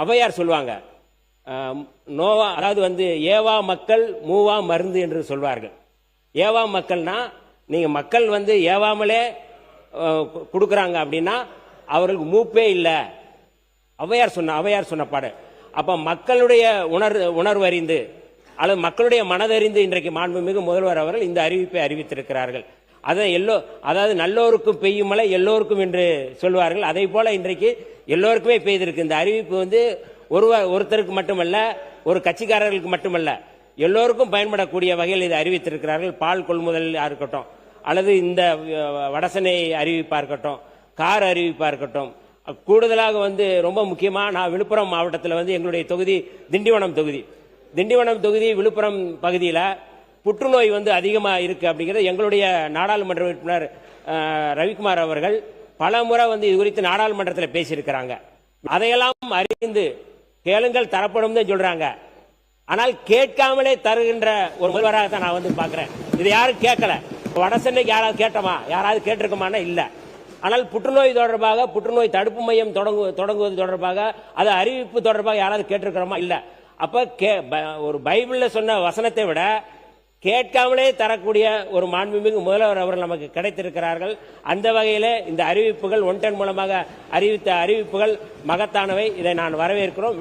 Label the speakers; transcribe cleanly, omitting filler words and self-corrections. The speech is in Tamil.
Speaker 1: ஔவையார் சொல்லுவாங்க, நோவா, அதாவது ஏவா மக்கள் மூவா மருந்து என்று சொல்வார்கள். ஏவா மக்கள்னா நீங்க மக்கள் ஏவாமலே கொடுக்குறாங்க அப்படின்னா அவர்களுக்கு மூப்பே இல்லை. ஔவையார் சொன்ன பாடு. அப்ப மக்களுடைய உணர்வு அறிந்து அல்லது மக்களுடைய மனதறிந்து இன்றைக்கு மாண்புமிகு முதல்வர் அவர்கள் இந்த அறிவிப்பை அறிவித்திருக்கிறார்கள். அதாவது நல்லோருக்கும் பெய்யும் மழை எல்லோருக்கும் என்று சொல்வார்கள். அதை போல இன்றைக்கு எல்லோருக்குமே பெய்திருக்கு. இந்த அறிவிப்பு ஒருத்தருக்கு மட்டுமல்ல, ஒரு கட்சிக்காரர்களுக்கு மட்டுமல்ல, எல்லோருக்கும் பயன்படக்கூடிய வகையில் இதை அறிவித்திருக்கிறார்கள். பால் கொள்முதல் இருக்கட்டும், அல்லது இந்த வடசனை அறிவிப்பா இருக்கட்டும், கார் அறிவிப்பா இருக்கட்டும். கூடுதலாக ரொம்ப முக்கியமா நான் விழுப்புரம் மாவட்டத்தில் எங்களுடைய தொகுதி திண்டிவனம் தொகுதி விழுப்புரம் பகுதியில் புற்றுநோய் அதிகமாக இருக்கு அப்படிங்கிறது எங்களுடைய நாடாளுமன்ற உறுப்பினர் ரவிக்குமார் அவர்கள் பல முறை இது குறித்து நாடாளுமன்றத்தில் பேசியிருக்கிறாங்க. அதையெல்லாம் அறிந்து கேளுங்கள் தரப்படும் சொல்றாங்க. ஆனால் கேட்காமலே தருகின்ற ஒரு முதல்வராக தான் நான் பார்க்கிறேன். இது யாரும் கேட்கல. வடசென்னைக்கு யாராவது கேட்டோமா? யாராவது கேட்டிருக்கோமானா இல்ல. ஆனால் புற்றுநோய் தொடர்பாக, புற்றுநோய் தடுப்பு மையம் தொடங்குவது தொடர்பாக, அது அறிவிப்பு தொடர்பாக யாராவது கேட்டிருக்கிறோமா? இல்ல. அப்ப ஒரு பைபிள்ல சொன்ன வசனத்தை விட கேட்காமலே தரக்கூடிய ஒரு மாண்புமிகு முதல்வர் அவர்கள் நமக்கு கிடைத்திருக்கிறார்கள். அந்த வகையிலே இந்த அறிவிப்புகள் 110 மூலமாக அறிவித்த அறிவிப்புகள் மகத்தானவை. இதை நான் வரவேற்கிறோம்.